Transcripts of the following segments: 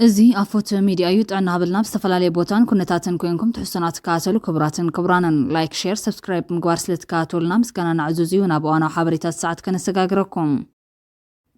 እዚ አፎት ሚዲያ ጥዕና ሃብልና ብዝተፈላለየ ቦታን ኩነታትን ኮይንኩም ትሕሶናት ካሰሉ ክቡራትን ክቡራንን ላይክ ሼር ሰብስክራይብ ምግባር ስለትካተሉና ምስጋና ንዕዙዝ እዩ ናብ እዋናዊ ሓበሬታት ሰዓት ከነሰጋግረኩም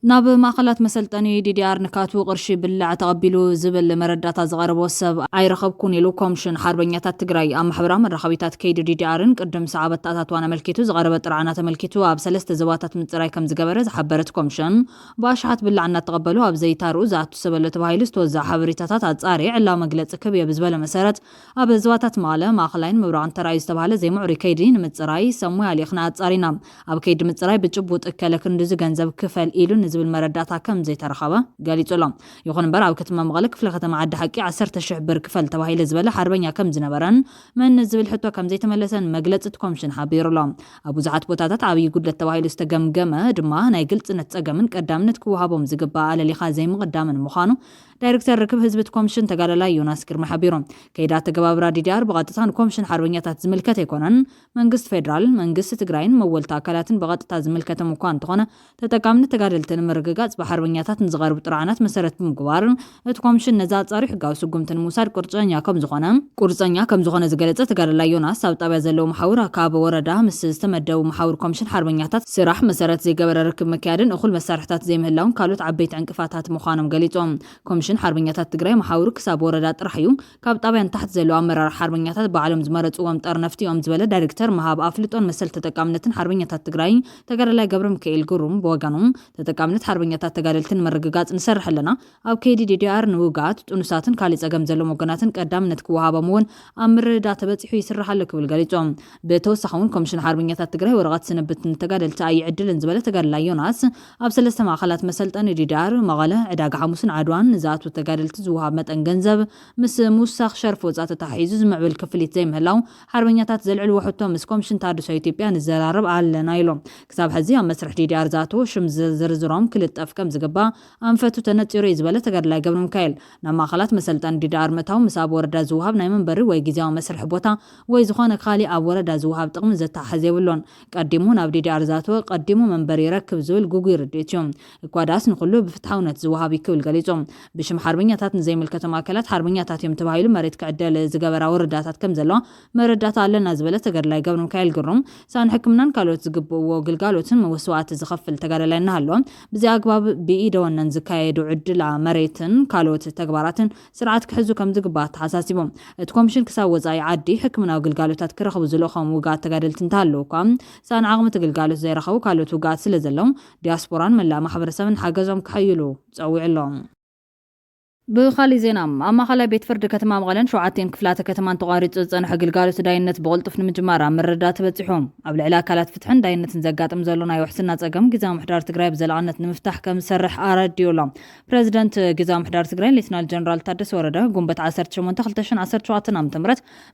ናብ ማእከላት መሰልጠኒ ዲዲአር ንካቱ ቅርሺ ብልዕ ተቐቢሉ ዝብል መረዳታ ዝቐረቦ ሰብ ኣይረኸብኩን ኢሉ ኮሚሽን ሓርበኛታት ትግራይ ኣብ ማሕበራዊ መራኸቢታት ከይዲ ዲዲአርን ቅድም ሰዓበት ኣታትዋን ኣመልኪቱ ዝቐረበ ጥርዓና ተመልኪቱ ኣብ ሰለስተ ዘባታት ምፅራይ ከም ዝገበረ ዝሓበረት ኮሚሽን ብኣሽሓት ብልዕ እናተቐበሉ ኣብ ዘይታርኡ ዝኣቱ ሰበለ ተባሂሉ ዝተወዛዕ ሓበሬታታት ኣጻሪ ዕላዊ መግለፂ ክብየ ብዝበለ መሰረት ኣብ ዘባታት መቐለ ማእኸላይን ምብራቕን ተራእዩ ዝተባሃለ ዘይምዕሩይ ከይዲ ንምፅራይ ሰሙይ ኣሊኽና ኣጻሪና ኣብ ከይዲ ምፅራይ ብጭቡጥ እከለ ክንዲ ገንዘብ ክፈል ኢሉ ዝብል መረዳታ ከም ዘይተረኸበ ገሊጹሎም ይኹን እምበር ኣብ ከተማ መቐለ ክፍለ ከተማ ዓዲ ሓቂ 10,000 ብር ክፈል ተባሂሉ ዝበለ ሓርበኛ ከም ዝነበረን መን ዝብል ሕቶ ከም ዘይተመለሰን መግለፂት ኮሚሽን ሓቢሩሎም ኣብ ብዙሓት ቦታታት ዓብዪ ጉድለት ተባሂሉ ዝተገምገመ ድማ ናይ ግልጽነት ፀገምን ቀዳምነት ክወሃቦም ዝግባእ ኣለሊኻ ዘይምቕዳምን ምዃኑ ዳይሬክተር ርክብ ህዝብት ኮሚሽን ተጋዳላይ ዮናስ ግርማ ሓቢሮም ከይዳ ተገባብራ ዲዲአር ብቐጥታ ንኮሚሽን ሓርበኛታት ዝምልከት ኣይኮነን መንግስቲ ፌደራል መንግስቲ ትግራይን መወልቲ ኣካላትን ብቐጥታ ዝምልከት እኳ እንተኾነ ተጠቃምነት ተጋደልትን ምርግጋጽ ብሓርበኛታት ንዝቐርቡ ጥርዓናት መሰረት ብምግባር እቲ ኮሚሽን ነዛ ጻሪ ሕጋዊ ስጉምትን ምውሳድ ቁርፀኛ ከም ዝኾነ ዝገለጸ ተጋዳላይ ዮናስ ኣብ ጣብያ ዘለዉ መሓውር ካብ ወረዳ ምስ ዝተመደቡ መሓውር ኮሚሽን ሓርበኛታት ስራሕ መሰረት ዘይገበረ ርክብ መካየድን እኹል መሳርሕታት ዘይምህላውን ካልኦት ዓበይቲ ዕንቅፋታት ምዃኖም ገሊጾም ኮሚሽን ሓርበኛታት ትግራይ መሓውር ክሳብ ወረዳ ጥራሕ እዩ ካብ ጣብያን ታሕቲ ዘለዉ ኣመራርሓ ሓርበኛታት ባዕሎም ዝመረፅዎም ጠርነፍቲ እዮም ዝበለ ዳይሬክተር መሃብ ኣፍልጦን መሰል ተጠቃምነትን ሓርበኛታት ትግራይ ተጋዳላይ ገብረ ሚካኤል ግሩም ብወገኑ ተጠቃምነት ሓርበኛታት ተጋደልትን መርግጋጽ ንሰርሕ ኣለና ኣብ ከይዲ ዲዲአር ንውጋት ጥኑሳትን ካልእ ፀገም ዘለዎም ወገናትን ቀዳምነት ክወሃቦም እውን ኣብ ምርድዳ ተበፂሑ ይስራሕ ኣሎ ክብል ገሊጾም ብተወሳኺ እውን ኮሚሽን ሓርበኛታት ትግራይ ወረቐት ስንብት ተጋደልቲ ኣይዕድልን ዝበለ ተጋዳላይ ዮናስ ኣብ ሰለስተ ማእኸላት መሰልጠኒ ዲዲአር መቐለ ዕዳጋ ሓሙስን ዓድዋን ንዝኣቱ ተጋደልቲ ዝውሃብ መጠን ገንዘብ ምስ ምውሳኽ ሸርፊ ወፃኢ ተታሒዙ ዝምዕብል ክፍሊት ዘይምህላው ሓርበኛታት ዘልዕል ወሕቶ ምስ ኮሚሽን ታድሶ ኢትዮጵያ ንዘራርብ ኣለና ኢሎም ክሳብ ሕዚ ኣብ መስርሕ ዲዲአር ዝኣተዉ ሽም ዝርዝሮም ክልጠፍ ከም ዝግባእ ኣንፈቱ ተነፂሩ እዩ ዝበለ ተጋዳላይ ገብረ ሚካኤል ናብ ማእኸላት መሰልጠኒ ዲዲአር ምእታው ምስ ኣብ ወረዳ ዝውሃብ ናይ መንበሪ ወይ ግዝያዊ መስርሒ ቦታ ወይ ዝኾነ ካሊእ ኣብ ወረዳ ዝውሃብ ጥቕሚ ዘተሓሓዘ የብሎን ቀዲሙ ናብ ዲዲአር ዝኣተወ ቀዲሙ መንበሪ ይረክብ ዝብል ጉጉይ ርድኢት እዮም እኳ ዳስ ንኩሉ ብፍትሓውነት ዝውሃብ ይክብል ገሊጾም ብሽም ሓርበኛታት ንዘይምልከቶም ኣካላት ሓርበኛታት እዮም ተባሂሉ መሬት ክዕደል ዝገበራ ወረዳታት ከም ዘለዋ መረዳታ ኣለና ዝበለ ተጋዳላይ ገብረ ሚካኤል ግሩም ሳን ሕክምናን ካልኦት ዝግብእዎ ግልጋሎትን መስዋዕቲ ዝኸፍል ተጋዳላይ እናሃለዎ ብዚ ኣግባብ ብኢደወነን ዝካየዱ ዕድላ መሬትን ካልኦት ተግባራትን ስርዓት ክሕዙ ከም ዝግባእ ተሓሳሲቦም እቲ ኮሚሽን ክሳብ ወፃኢ ዓዲ ሕክምናዊ ግልጋሎታት ክረኽቡ ዝለኾም ውጋት ተጋደልቲ እንተሃለዉ እኳ ሳን ዓቕሚ ግልጋሎት ዘይረኸቡ ካልኦት ውጋት ስለ ዘለዉ ዲያስፖራን መላእ ማሕበረሰብን ሓገዞም ክሕይሉ ፀዊዕሎም ብኻሊእ ዜና ኣብ ማእኸላይ ቤት ፍርዲ ከተማ መቐለን 7 ክፍላተ ከተማን ተቋሪፁ ዝፀንሐ ግልጋሎት ዳይነት ብቕልጡፍ ንምጅማር ኣብ ምርዳእ ተበፂሖም ኣብ ልዕሊ ኣካላት ፍትሕን ዳይነትን ዘጋጥም ዘሎ ናይ ውሕስና ፀገም ግዝያዊ ምሕዳር ትግራይ ብዘላቕነት ንምፍታሕ ከም ዝሰርሕ ኣረዲዩሎም ፕረዚደንት ግዝያዊ ምሕዳር ትግራይ ሌተናል ጀነራል ታደሰ ወረደ ጉንበት 18 2017 ዓ.ም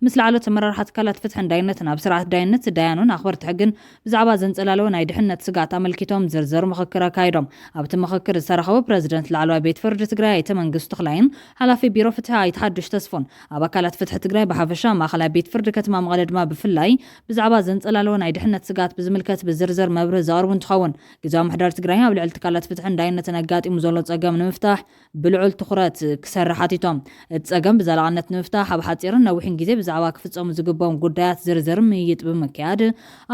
ምስ ላዕሎት ኣመራርሓ ትካላት ፍትሕን ዳይነትን ኣብ ስርዓት ዳይነት ዳያኑን ኣኽበርቲ ሕግን ብዛዕባ ዘንፀላለወ ናይ ድሕነት ስጋት ኣመልኪቶም ዝርዝር ምክክር ኣካይዶም ኣብቲ ምክክር ዝተረኸቡ ፕረዚደንት ላዕለዋይ ቤት ፍርዲ ትግራይ ኣይተ መንግስቱ ላይን ሓላፊ ቢሮ ፍትሒ ኣይተሓድሽ ተስፎን ኣብ ኣካላት ፍትሒ ትግራይ ብሓፈሻ ማእኸላይ ቤት ፍርዲ ከተማ መቐለ ድማ ብፍላይ ብዛዕባ ዘንፀላለወ ናይ ድሕነት ስጋት ብዝምልከት ብዝርዝር መብርህ ዘቕርቡ እንትኸውን ግዝያዊ ምሕዳር ትግራይ ኣብ ልዕሊ ትካላት ፍትሕን ዳይነትን ኣጋጢሙ ዘሎ ፀገም ንምፍታሕ ብልዑል ትኹረት ክሰርሕ ሓቲቶም እቲ ፀገም ብዘላቕነት ንምፍታሕ ኣብ ሓፂርን ነዊሕን ግዜ ብዛዕባ ክፍፀሙ ዝግበኦም ጉዳያት ዝርዝር ምይይጥ ብምክያድ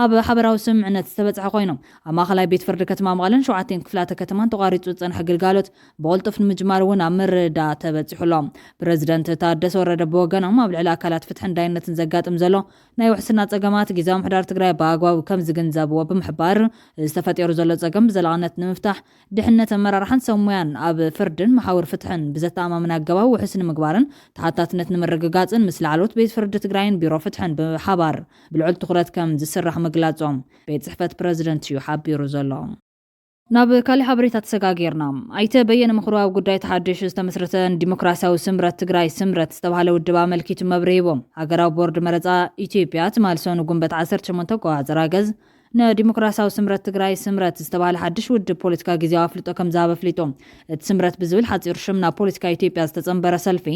ኣብ ሓበራዊ ስምምዕነት ዝተበፅሐ ኮይኖም ኣብ ማእኸላይ ቤት ፍርዲ ከተማ መቐለን 7 ክፍላተ ከተማን ተቋሪፁ ዝፀንሐ ግልጋሎት ብቕልጡፍ ንምጅማር እውን ኣብ ምርዳ ተበፂሑሎም ፕረዚደንት ታደሰ ወረደ ብወገኖም ኣብ ልዕሊ ኣካላት ፍትሕን ዳይነትን ዘጋጥም ዘሎ ናይ ውሕስና ፀገማት ግዝያዊ ምሕዳር ትግራይ ብኣግባቡ ከም ዝግንዘብዎ ብምሕባር ዝተፈጢሩ ዘሎ ፀገም ብዘላቕነት ንምፍታሕ ድሕነት ኣመራርሓን ሰሙያን ኣብ ፍርድን መሓውር ፍትሕን ብዘተኣማምን ኣገባብ ውሕስ ንምግባርን ተሓታትነት ንምርግጋፅን ምስ ላዕሎት ቤት ፍርዲ ትግራይን ቢሮ ፍትሕን ብሓባር ብልዑል ትኹረት ከም ዝስራሕ ምግላፆም ቤት ፅሕፈት ፕረዚደንት እዩ ሓቢሩ ዘሎ ናብ ካሊእ ሓበሬታ ተሰጋጊርና ኣይተ በየነ ምኽሩ ኣብ ጉዳይ ተሓድሽ ዝተመስረተ ዲሞክራሲያዊ ስምረት ትግራይ ስምረት ዝተባሃለ ውድብ ኣመልኪቱ መብርሂ ሂቦም ሃገራዊ ቦርድ መረፃ ኢትዮጵያ ትማልሶኑ ጉንበት 18 ቆዋፅራ ገዝ ንዲሞክራሲያዊ ስምረት ትግራይ ስምረት ዝተባሃለ ሓድሽ ውድብ ፖለቲካ ግዝያዊ ኣፍልጦ ከም ዝሃበ ኣፍሊጦም እቲ ስምረት ብዝብል ሓፂር ሽም ናብ ፖለቲካ ኢትዮጵያ ዝተፀንበረ ሰልፊ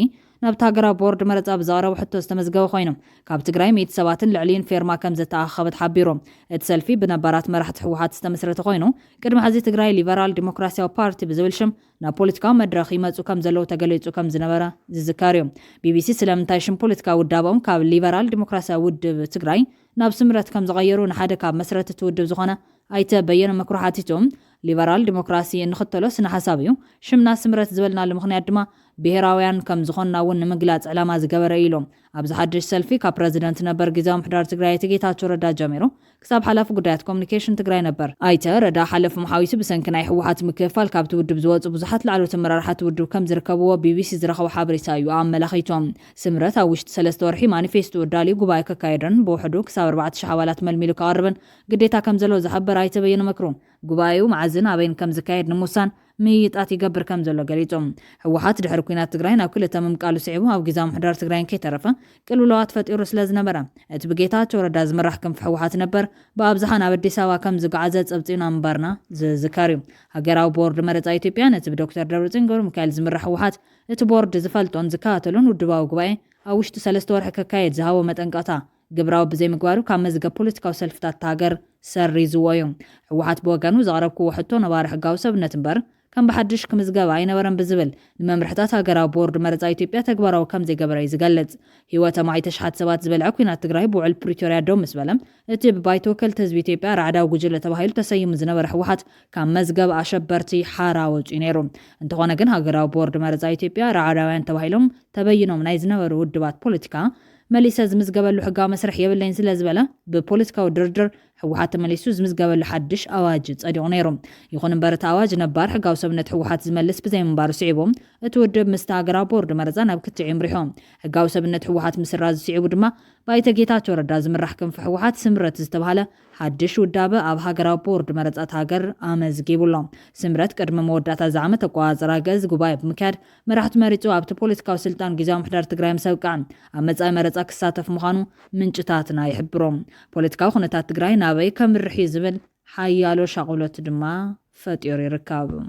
نبت هاجرا بورد مرت أبزارة وحتى استمزجوا خوينهم كاب تجري 100 سبعة لعلين فيرما كم زت أخبت حبيرهم اتسلفي بنبارات مرحة حوحات استمسرت خوينه كرم حزي تجري ليبرال ديمقراطيا بارتي بزولشم نا بوليتيكا مدرخي ماتو كم زلو تجليتو كم زنبرة زكاريوم BBC سلام تايشن بوليتيكا ودابهم كاب ليبرال ديمقراطيا ود تجري ناب سمرت كم زغيرون حدا كاب مسرت تود زخانة أيتا بيّن مكروحاتهم ليبرال ديمقراطي نختلو سن حسابيو شمنا سمرت زبلنا لمخنيات دما بهراوያን ከም ዝኾንና ውን ንምግላጽ ዕላማ ዝገበረ ኢሎም ኣብዚ ሓድሽ ሰልፊ ካብ ፕረዚደንት ነበር ጊዜያዊ ምሕዳር ትግራይ ጌታቸው ረዳ ጀሚሩ ክሳብ ሓላፊ ጉዳያት ኮሙኒኬሽን ትግራይ ነበር ኣይተ ረዳ ሓለፍ መሓዊሱ ብሰንኪ ናይ ሕወሓት ምክፍፋል ካብቲ ውድብ ዝወፁ ብዙሓት ላዕሎት ኣመራርሓት ውድብ ከም ዝርከብዎ ቢቢሲ ዝረኸቦ ሓበሬታ እዩ ኣመላኺቶም ስምረት ኣብ ውሽጢ 3 ወርሒ ማኒፌስቶ ዳልዩ ጉባኤ ከካይደን ብውሕዱ ክሳብ 4000 ኣባላት መልሚሉ ከቕርብን ግዴታ ከም ዘሎ ዝሕብር ኣይተበየነ መክሩ ጉባኤው መዓዝን ኣበይን ከም ዝካየድ ንምውሳን ميطات يقبر كم زلو قليتهم حوحات دحر كوينات تግራይ ናብ ክልተ ምምቃሉ ሲዕቡ ኣብ ጊዜያዊ ምሕዳር ትግራይን ከይተረፈ ቅልውላዋት ፈጢሩ ስለዝነበረ እቲ ብጌታቸው ረዳ ዝምራሕ ክንፍ ሕወሓት ነበር ብኣብዝሓ ናብ ኣዲስ ኣበባ ከም ዝጓዓዘ ፀብፂና ምንባርና ዝዝከርዩ ሃገራዊ ቦርድ መረፃ ኢትዮጵያ ነቲ ብዶክተር ደብረጽዮን ገብረሚካኤል ዝምራሕ ሕወሓት እቲ ቦርድ ዝፈልጦን ዝከታተሎን ውድባዊ ጉባኤ ኣብ ውሽጢ 3 ወርሒ ከካየድ ዝሃቦ መጠንቀቕታ ግብራዊ ብዘይ ምግባሩ ካብ መዝገብ ፖለቲካዊ ሰልፍታት ሃገር ሰሪዝዎ እዩ ሕወሓት ብወገኑ ዘቕረብክዎ ሕቶ ነባሪ ሕጋዊ ሰብነት እምበር كم بحدش كمزجاب عينا ورم بزبل الممرحتات هجرا بورد مرزا إثيوبيا تكبر وكم زي جبر يزجلد هو معي تشحت سبات زبل عكونا تجري بوع البريتوريا دوم سبلم تب بايتوكل تزبي إثيوبيا رعدا وجلة تبهيل تسيم زنبر حوحات كم مزجاب عشبرتي حارة وجينيرو انت خوانا جن هجرا بورد مرزا إثيوبيا رعدا وين تبهيلهم تبينهم نايزنبر ودبات بوليتيكا مليسا زمزجاب اللحقة مسرح يبلين سلازبلا ببوليتيكا ودردر حوحات مليسو زمزجاب لحدش أواجد أديو نيرو يخون مبارت أواج نبار حقاو سبنت حوحات زملس بزي مبارو سعيبهم اتودب مستاقرا بورد مرزان بكت عمريهم حقاو سبنت حوحات مسراز سعيبو دما بايتا جيتاتو ردا زمرحكم في حوحات سمرت زتبهاله حدش ودابة أب هاجرا بورد مرزات هاجر آمز جيبولهم سمرت قدم مودات زعمت قواز راجز قبايب مكاد مرحت مريتو أبت بوليتيكا وسلطان جزام حدار تجري مسوقان أمز أي مرز أكساتف مخانو من جتاتنا يحبرهم بوليتيكا وخنتات تجري نابي كم رحي زبل حيالو شغلت دما فتيوري ركابو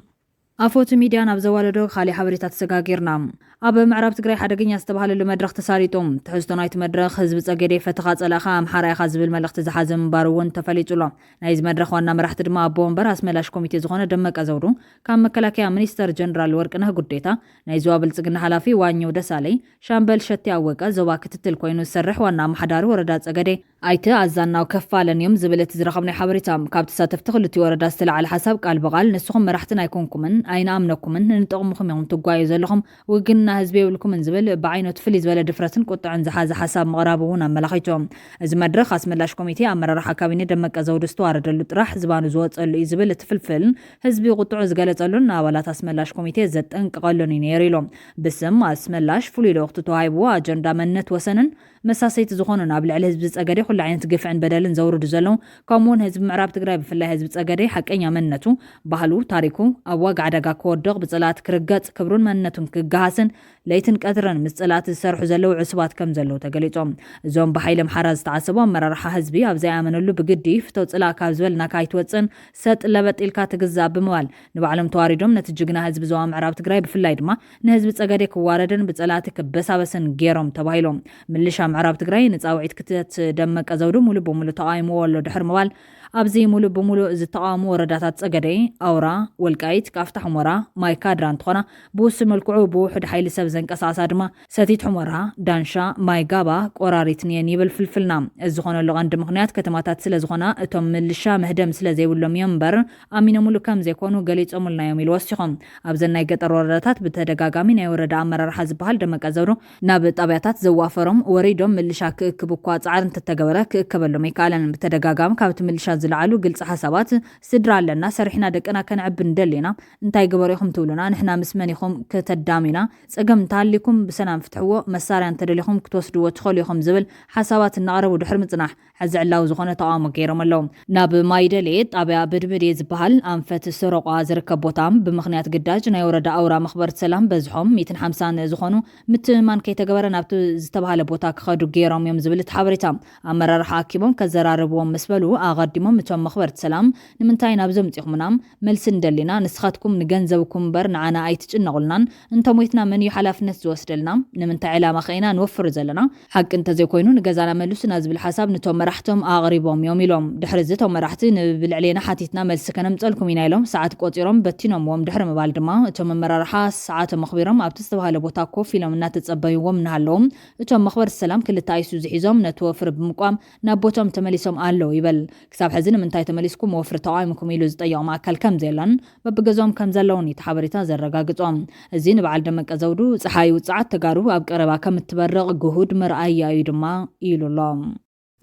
أفوت ميديان أبزوالدو خالي حبريتات سقاقيرنا أب معرب تقري حدقين يستبهال اللي مدرخ تساريتهم تحزتو نايت مدرخ حزب تساقيري فتخات ألاخا محارا يخازب الملخ تزحازم باروون تفليتو لا نايز مدرخ وانا مرحت دما أبوهم براس ملاش كوميتي زغونة دمك أزورو كان مكلاكيا منيستر جنرال ورقنها قديتا نايزو أبل تسقنا حلافي وانيو دسالي شامبل شتي أوكا زواك تتلكوينو سرح وانا محدارو وردات ساقادي أيتا أزانا وكفالا يوم زبلت زرخبني حبريتام كابت ساتفتخلتي وردات سلع على حساب قال بغال نسخم مرحتنا يكونكمن أين أمنكمن نتقمخم يوم تقوايو زلخم وقلنا هزبي ولكم نزبل بعينه تفلي زبالة دفرتن قطع عن زحاز حساب مغرابونا ملاخيتهم إذ مدرخ اسم الله كوميتي أمر راح كابيني دمك أزود استوارد اللي راح زبانو زوات اللي زبل تفلفل هزبي قطع زقالة لنا ولا تسم الله كوميتي زت انك قالوني نيريلهم بسم اسم الله فولي لوقت توعيبوا أجندا منت وسنن مساسيت زخوننا قبل على هزب تساقري خل عين تقف عن بدل نزورو دزلو كمون هزب معراب تقريب في الله هزب تساقري حق أنيا منتو بحلو تاريكو أواق عدقا كودق بصلات كرقات كبرون منتو كقاسن ليتن قدرن مسألات السرح زلو عصبات كم زلو تقليتهم زوم بحيل محرز تعصبوا مرة رح حزبي أبزي عملوا له بقدي فتوت إلا كابزولنا كايتوتسن ست لبت إلكا تجزا بموال نبعلم تواريدهم نتججنا هزب زوام عرب تقريب في الليل ما نهزب تساقريك واردن بصلاتك بسن جيرهم تبايلهم ملشام عرب تقري نتساوعيت كتت دمك أزودو مولو بمولو تقايمو ولا دحر موال أبزي مولو بمولو زتقامو ورداتات تساقري أورا والكايت كافتح مرا ماي كادران تخونا بوس ملكعو بوحد حيل سبزن كساسا دما ساتيت حمرها دانشا ماي قابا قراريتنيان يبل فلفلنا الزخونا اللغان دمخنيات كتماتات سلا زخونا اتم ملشا مهدم سلا زي ولوم ينبر امينو مولو كام زي كونو قليت امولنا يوم الوسيخم ابزن يقطر ورداتات بتدقاقامي ناي ورد عمر رح زبهال دمك ازورو ناب طبيعتات زوافرم وريدوم ملشا كبكوات عارن تتقبلا كبلو ميكالن بتدقاقام كابت ملشا زلعالو قلت حسابات سدرا لنا سرحنا دقنا كنعب ندلينا انتاي قبريخم تولنا نحنا مسمانيخم كتدامينا سقم تعليكم بسنام فتحوه مساري أنت ليهم كتوسدوا وتخليهم زبل حسابات النقرة ودحر متناح حزع الله وزخونة طعام غيرهم اللهم ناب مايدليت أبي بدبري زبهال أنفت السرق عازرك بوتام بمخنيات قداج نيورد أورا مخبر سلام بزحهم 250 زخونو متمان كي تجبر نابتو زتبهال بوتاك خدو غيرهم يوم زبل تحبرتام أمر رح أكيبهم كزراربهم مسبلو أقدموا ሓቢሮም እቶም መኽበርቲ ሰላም ንምንታይ ናብዞም ጽኹምናም መልስ እንደሊና ንስኻትኩም ንገንዘብኩም በር ንዓና ኣይትጭነቁልናን እንተሞይትና መን እዩ ሓላፍነት ዝወስደልና ንምንታይ ዕላማ ኸይና ንወፍር ዘለና ሓቂ እንተዘይኮይኑ ንገዛና መልሱና ዝብል ሓሳብ ነቶም መራሕቶም ኣቕሪቦም እዮም ኢሎም ድሕሪ እዚ እቶም መራሕቲ ንብልዕሌና ሓቲትና መልሲ ከነምፀልኩም ኢና ኢሎም ሰዓት ቆፂሮም በቲኖምዎም ድሕሪ ምባል ድማ እቶም መመራርሓ ሰዓቶም መኽቢሮም ኣብቲ ዝተባሃለ ቦታ ኮፍ ኢሎም እናተጸበይዎም ንሃለዎም እቶም መኽበርቲ ሰላም ክልተ ኣይሱዙ ሒዞም ነቲ ወፍሪ ብምቋም ናብ ቦቶም ተመሊሶም ኣለው ይበል ክሳብ ሕዚ ንምንታይ ተመሊስኩም ወፍሪ ተቃይምኩም ኢሉ ዝጠየቖም ኣካል ከም ዘየለን በብገዞም ከም ዘለውን እቲ ሓበሬታ ዘረጋግጾም እዚ ንበዓል ደመቀ ዘውዱ ፀሓይ ውፅዓት ተጋሩ ኣብ ቀረባ ከም እትበርቕ ግሁድ መርኣያ እዩ ድማ ኢሉሎም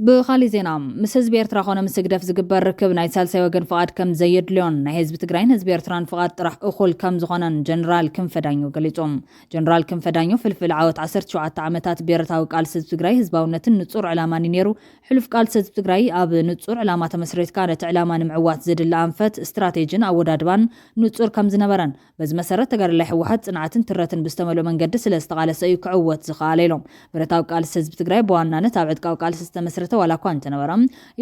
ብኻሊ ዜና ምስ ህዝቢ ኤርትራ ኮነ ምስ ግደፍ ዝግበር ርክብ ናይ ሳልሳይ ወገን ፍቓድ ከም ዘየድልዮን ናይ ህዝቢ ትግራይን ህዝቢ ኤርትራን ፍቓድ ጥራሕ እኹል ከም ዝኾነን ጀነራል ክንፈዳኞ ገሊጾም ጀነራል ክንፈዳኞ ፍልፍል ዓወት 17 ዓመታት ብሄረታዊ ቃልሲ ህዝቢ ትግራይ ህዝባውነትን ንጹር ዕላማን ነይሩ ሕሉፍ ቃልሲ ህዝቢ ትግራይ ኣብ ንጹር ዕላማ ተመስሪትካ ነቲ ዕላማ ንምዕዋት ዝድለ ኣንፈት ስትራቴጅን ኣወዳድባን ንጹር ከም ዝነበረን በዚ መሰረት ተጋድላይ ሕወሓት ጽንዓትን ትረትን ብዝተመልኦ መንገዲ ስለ ዝተቓለሰ እዩ ክዕወት ዝኸኣለ ኢሎም ብሄረታዊ ቃልሲ ህዝቢ ትግራይ በዋናነት ኣብ ዕጥቃዊ ቃልሲ ዝተመስረተ ዋላ እኳ እንተነበረ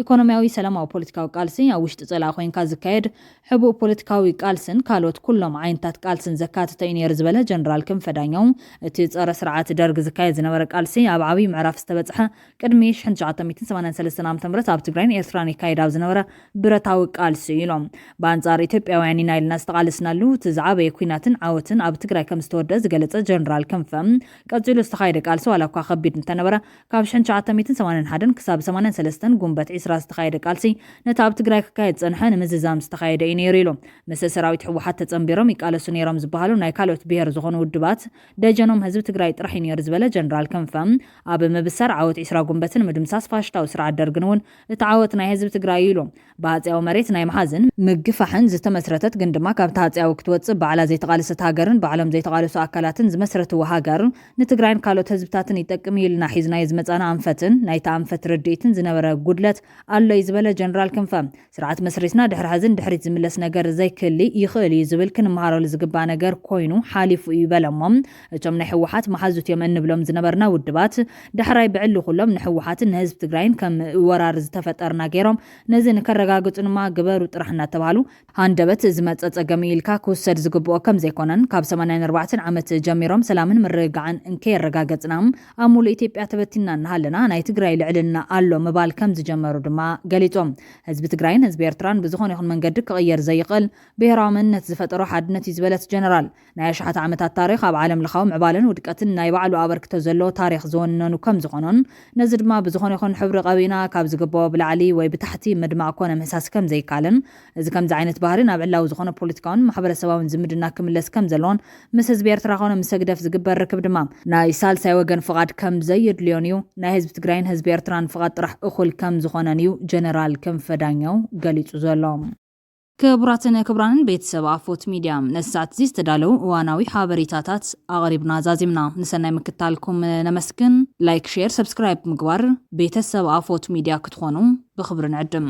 ኢኮኖሚያዊ ሰላማዊ ፖለቲካዊ ቃልሲ ኣብ ውሽጢ ጸላ ኮይንካ ዝካየድ ሕቡእ ፖለቲካዊ ቃልስን ካልኦት ኩሎም ዓይነታት ቃልስን ዘካተተ እዩ ነይሩ ዝበለ ጀነራል ክንፈዳኛው እቲ ጸረ ስርዓት ደርግ ዝካየድ ዝነበረ ቃልሲ ኣብ ዓብይ ምዕራፍ ዝተበጽሐ ቅድሚ 1983 ዓ.ም ኣብ ትግራይን ኤርትራን ይካየድ ኣብ ዝነበረ ብረታዊ ቃልሲ ኢሎም በአንጻር ኢትዮጵያውያን ኢና ኢልና ዝተቃለስናሉ እቲ ዝዓበየ ኩናትን ዓወትን ኣብ ትግራይ ከም ዝተወደአ ዝገለጸ ጀነራል ክንፈ ቀፂሉ ዝተካየደ ቃልሲ ዋላ እኳ ከቢድ እንተነበረ ካብ 1981 ክሳብ 83 ጉንበት 20 ዝተካየደ ቃልሲ ነቲ ኣብ ትግራይ ክካየድ ጸንሐ ንምዝዛም ዝተካየደ እዩ ነይሩ ኢሎም ምስ ሰራዊት ሕወሓት ተጸንቢሮም ይቃለሱ ነይሮም ዝበሃሉ ናይ ካልኦት ብሄር ዝኾኑ ውድባት ደጀኖም ህዝቢ ትግራይ ጥራሕ ነይሩ ዝበለ ጀነራል ክንፈ ኣብ ምብሳር ዓወት 20 ጉንበትን ምድምሳስ ፋሽታዊ ስርዓት ደርግን እውን እቲ ዓወት ናይ ህዝቢ ትግራይ ኢሎም ብሃፅያዊ መሬት ናይ መሓዝን ምግፋሕን ዝተመስረተት ግን ድማ ካብቲ ሃፅያዊ ክትወፅእ ባዕላ ዘይተቃለሰት ሃገርን ባዕሎም ዘይተቃለሱ ኣካላትን ዝመስረትዎ ሃገር ንትግራይን ካልኦት ህዝብታትን ይጠቅም ኢልና ሒዝናዮ ዝመፃና ኣንፈትን ናይቲ ኣንፈት ርድኢትን ዝነበረ ጉድለት ኣሎ ዝበለ ጀነራል ክንፈ ስርዓት መስሪትና ድሕሪ ሕዝን ድሕሪት ዝምለስ ነገር ዘይክሊ ይኽእል እዩ ዝብል ክንመሃረሉ ዝግባእ ነገር ኮይኑ ሓሊፉ ይበለሞም እቶም ናይ ሕወሓት መሓዙት እዮም እንብሎም ዝነበርና ውድባት ድሕራይ ብዕሊ ኩሎም ንሕወሓትን ንህዝቢ ትግራይን ከም ወራር ዝተፈጠርና ገይሮም ነዚ ንከረጋግጹ ድማ ግበሩ ጥራሕ እናተባሃሉ ሃንደበት ዝመፀ ፀገም ኢልካ ክውሰድ ዝግብኦ ከም ዘይኮነን ካብ 84 ዓመት ጀሚሮም ሰላምን ምርግጋዕን እንከይረጋገጽና ኣብ ሙሉእ ኢትዮጵያ ተበቲና እናሃለና ናይ ትግራይ ልዕልና ኣሎ ምባል ከም ዝጀመሩ ድማ ገሊጾም ህዝቢ ትግራይን ህዝቢ ኤርትራን ብዝኾነ ይኹን መንገዲ ክቕየር ዘይኽእል ብሄራዊ መንነት ዝፈጠሮ ሓድነት እዩ ዝበለት ጀነራል ናይ ኣሽሓት ዓመታት ታሪክ ኣብ ዓለም ለኻዊ ምዕባልን ውድቀትን ናይ ባዕሉ ኣበርክቶ ዘለዎ ታሪክ ዝወነኑ ከም ዝኾኑን ነዚ ድማ ብዝኾነ ይኹን ሕብሪ ቀቢና ካብ ዝግብኦ ብላዕሊ ወይ ብታሕቲ ምድማቕ ኮነ ምሕሳስ ከም ዘይካልን እዚ ከምዚ ዓይነት ባህሪ ናብ ዕላዊ ዝኾነ ፖለቲካውን ማሕበረሰባውን ዝምድና ክምለስ ከም ዘለዎን ምስ ህዝቢ ኤርትራ ኮነ ምስ ግደፍ ዝግበር ርክብ ድማ ናይ ሳልሳይ ወገን ፍቓድ ከም ዘየድልዮን እዩ ናይ ህዝቢ ትግራይን ህዝቢ ኤርትራን ፍቓድ ጥራሕ እኹል ከም ዝኾነን እዩ ጀነራል ክንፈዳኛው ገሊጹ ዘሎ ክቡራትን ክቡራንን ቤተሰብ ኣፎት ሚድያ ነሳት እዚ ዝተዳለው እዋናዊ ሓበሬታታት ኣቕሪብና ዛዚምና ንሰናይ ምክታልኩም ነመስግን ላይክ ሼር ሰብስክራይብ ምግባር ቤተሰብ ኣፎት ሚድያ ክትኾኑ ብኽብሪ ንዕድም